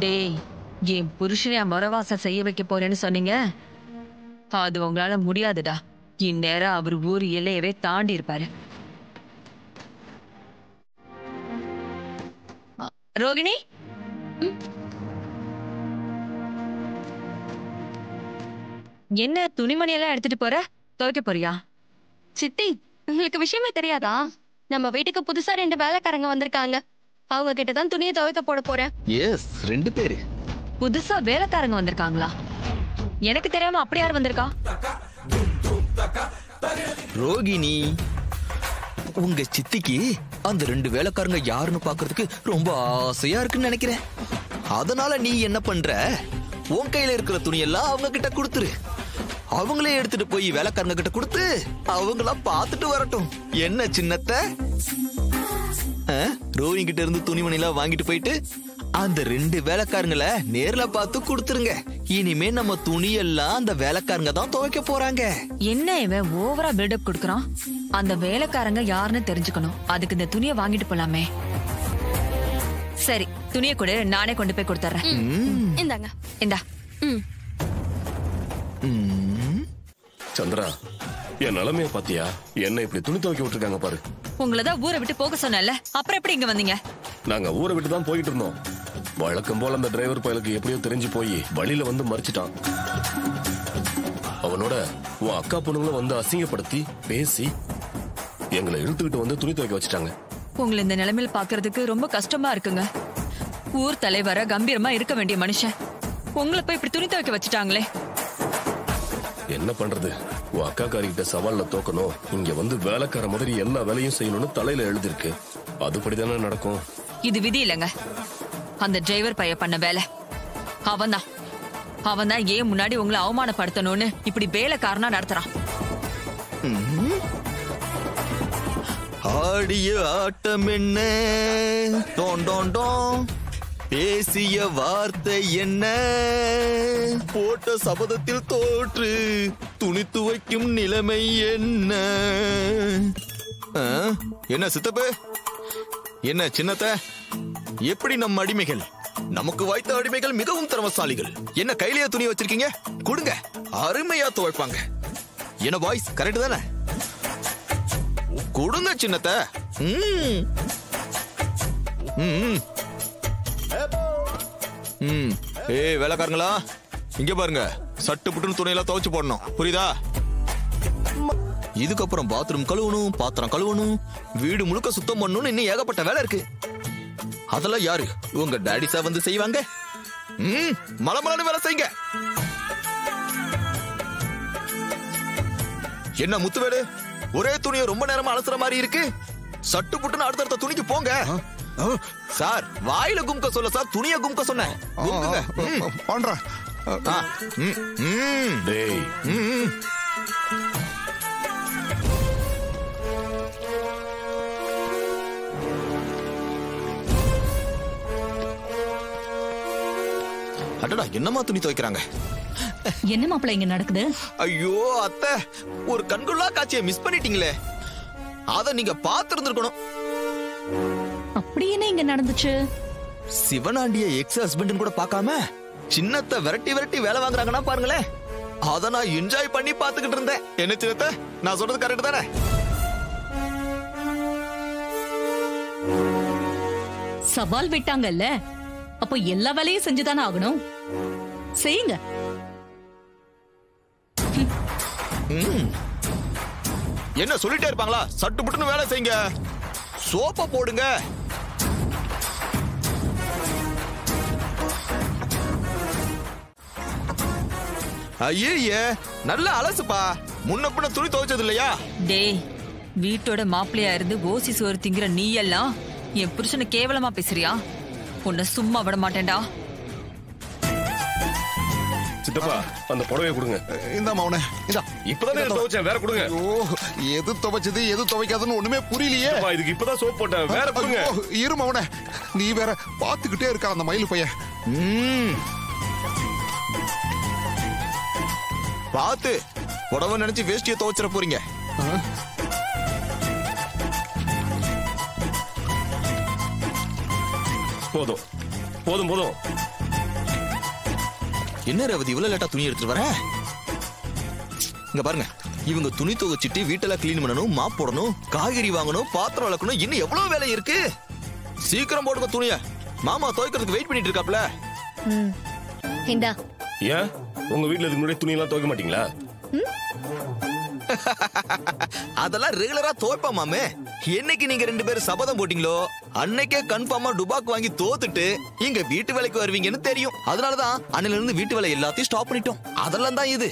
டேய், என் புருஷனை மரவாசம் செய்ய வைக்க போறேன்னு சொன்னீங்க. அது உங்களால முடியாதுடா. இந்நேரம் அவர் ஊர் எல்லையவே தாண்டி இருப்பாரு. ரோகிணி, என்ன துணிமணியெல்லாம் எடுத்துட்டு போற? துவைக்க போறியா? சித்தி, உங்களுக்கு விஷயமே தெரியாதா? நம்ம வீட்டுக்கு புதுசா 2 வேலைக்காரங்க வந்திருக்காங்க. அவங்க கிட்டதான் துணியை துவைக்க போட போறேன். எஸ், 2 பேரு. புதுசா வேலைக்காரங்க வந்திருக்காங்களா? எனக்கு தெரியாம அப்படி யார் வந்திருக்கா? ரோகிணி, உங்க சித்திக்கு அந்த 2 வேலைக்காரங்க யாருன்னு பாக்குறதுக்கு ரொம்ப ஆசையா இருக்குன்னு நினைக்கிறேன். அதனால நீ என்ன பண்ற, உன் கையில இருக்கிற துணியெல்லாம் அவங்க கிட்ட கொடுத்துரு. அவங்களே எடுத்துட்டு போய் வேலைக்காரங்க கிட்ட கொடுத்து அவங்களா பாத்துட்டு வரட்டும். என்ன சின்னத்த, ரோஹிணி கிட்ட இருந்து துணிமணி எல்லாம் வாங்கிட்டு போயிட்டு அந்த 2 வேலைக்காரங்கள நேர்ல பார்த்து கொடுத்துருங்க. இனிமே நம்ம துணியெல்லாம் அந்த வேலைக்காரங்க தான் துவைக்க போறாங்க. என்ன இவன் ஓவரா பில்டப் கொடுக்கறான்? அந்த வேலைக்காரங்க யாருன்னு தெரிஞ்சுக்கணும். அதுக்கு இந்த துணியை வாங்கிட்டு போலாமே. சரி, துணியை கொடு, நானே கொண்டு போய் கொடுத்துறேன். இந்தாங்க. இந்தா. சந்திரா, என் நிலைமைய பாத்தியா? என்ன இப்படி துணி துவைக்க விட்டுருக்காங்க பாரு. உங்களதான் ஊரை விட்டு போக சொன்னல, அப்புறம் எப்படி இங்க வந்தீங்க? நாங்க ஊரை விட்டு தான் போயிட்டு இருந்தோம். வழக்கம் போல அந்த டிரைவர் பயலுக்கு எப்படியோ தெரிஞ்சு போய் வழியில வந்து மறிச்சிட்டான். அவனோட உன் அக்கா பொண்ணுங்களும் வந்து அசிங்கப்படுத்தி பேசி எங்களை இழுத்துக்கிட்டு வந்து துணி துவைக்க வச்சுட்டாங்க. உங்களை இந்த நிலைமையில பாக்குறதுக்கு ரொம்ப கஷ்டமா இருக்குங்க. ஊர் தலைவர கம்பீரமா இருக்க வேண்டிய மனுஷன் உங்களை போய் இப்படி துணி துவைக்க வச்சுட்டாங்களே. என்ன பண்றது? உன் அக்கா காரிகிட்ட சவால்ல தோக்கணும், இங்க வந்து வேலைக்கார மாதிரி எல்லா வேலையும் செய்யணும்னு தலையில எழுதிருக்கு. அதுபடிதானே நடக்கும். இது விதி இல்லைங்க. அந்த டிரைவர் பைய பண்ண வேலை. அவன் தான் ஏன் முன்னாடி உங்களை அவமானப்படுத்தணும்னு இப்படி வேலைக்காரனா நடத்துறான். ஆடிய ஆட்டம் என்ன, டோன் டோன் டோன், பேசிய வார்த்தை என்ன, போட்ட சபதத்தில் தோற்று துணி துவைக்கும் நிலைமை என்ன? என்ன சித்தப்பு, என்ன சின்னத்த, எப்படி நம்ம அடிமைகள், நமக்கு வாய்த்த அடிமைகள் மிகவும் திறமசாலிகள். என்ன கையிலேயே துணி வச்சிருக்கீங்க? கொடுங்க, அருமையா துவைப்பாங்க. என்ன வாய்ஸ் கரெக்ட் தானே? கொடுங்க சின்னத்த. ஏய் வேலைக்காரங்களா, இங்க பாருங்க, சட்டு புட்டுன்னு துணியெல்லாம் துவைச்சு போடணும், புரியுதா? இதுக்கப்புறம் பாத்ரூம் கழுவணும், பாத்திரம் கழுவணும், வீடு முழுக்க சுத்தம் பண்ணணும்னு இன்னும் ஏகப்பட்ட வேலை இருக்கு. அதெல்லாம் யாரு, உங்க டாடிஸா வந்து செய்வாங்க. மலமலன்னு வேலை செய்யுங்க. என்ன முத்துவேடு, ஒரே துணியை ரொம்ப நேரமா அலசுற மாதிரி இருக்கு. சட்டு புட்டுன்னு அடுத்தடுத்த துணிக்கு போங்க. சார், வாயில கும்க சொல்ல சார், துணிய கும்க சொன்னேன். பண்றேன். டேய், அடடா, என்னமா துணி துவைக்கிறாங்க? என்ன மாப்பிள்ள இங்க நடக்குது? ஐயோ அத்தை, ஒரு கண்கொள்ளா காட்சியை மிஸ் பண்ணிட்டீங்களே. அத நீங்க பாத்துருந்துருக்கணும். அப்படி என்ன இங்க நடந்துச்சு? சிவனாண்டிய எக்ஸ் ஹஸ்பண்ட் கூட பார்க்காம சின்னத்தை விரட்டி விரட்டி வேலை வாங்குறாங்கன்னா பாருங்களேன். அத நான் என்ஜாய் பண்ணி பாத்துக்கிட்டு இருந்தேன். என்ன சின்னத்தை, நான் சொல்றது கரெக்ட் தானே? சவால் விட்டாங்கல்ல, அப்போ எல்லா வேலையும் செஞ்சுதானே ஆகணும். செய்யுங்க. என்ன சொல்லிட்டே இருப்பாங்களா? சட்டு புட்டுன்னு வேலை செய்யுங்க. சோப்பா போடுங்க. ஐயே, நல்ல அலசுப்பா. முன்ன பின்ன துணி துவைச்சது இல்லையா? டேய், வீட்டோட மாப்பிள்ளையா இருந்து ஓசி சோறு திங்கிற நீ எல்லாம் என் புருஷனை கேவலமா பேசுறியா? உன்னை சும்மா விட மாட்டேன்டா. சித்தப்பா, அந்த புடவையை கொடுங்க. இந்த மௌனே, இதா. இப்பதானே துவைச்சேன், வேற கொடுங்க. எது துவைச்சது எது துவைக்காதுன்னு ஒண்ணுமே புரியலையே. இதுக்கு இப்பதான் சோப் போட்டேன், வேற கொடுங்க. இரு மௌனே, நீ வேற பாத்துக்கிட்டே இருக்க அந்த மயில் பையன். பாத்து புடவை நினைச்சு வேஷ்டியை துவைச்சிட போறீங்க. போதும் போதும் போதும். என்ன ரேவதி இவ்வளவு லேட்டா துணி எடுத்துட்டு வர? இங்க பாருங்க, இவங்க துணி துவைச்சிட்டு வீட்டெல்லாம் கிளீன் பண்ணணும், மாப் போடணும், காய்கறி வாங்கணும், பாத்திரம் வளர்க்கணும், இன்னும் எவ்வளவு வேலை இருக்கு. சீக்கிரம் போடுங்க துணிய. மாமா துவைக்கிறதுக்கு வெயிட் பண்ணிட்டு இருக்காப்ல. இந்தா. ஏன் உங்க வீட்டுல இதுக்கு முன்னாடி துணி எல்லாம் துவைக்க மாட்டீங்களா? அதெல்லாம் ரெகுலரா துவைப்பா மாமே. என்னைக்கு நீங்க 2 பேரும் சபதம் போட்டீங்களோ அன்னைக்கே கன்ஃபார்மா டுபாக் வாங்கி தோத்துட்டு இங்க வீட்டு வேலைக்கு வருவீங்கன்னு தெரியும். அதனாலதான் அன்னையில இருந்து வீட்டு வேலை எல்லாத்தையும் ஸ்டாப் பண்ணிட்டோம். அதெல்லாம் தான் இது.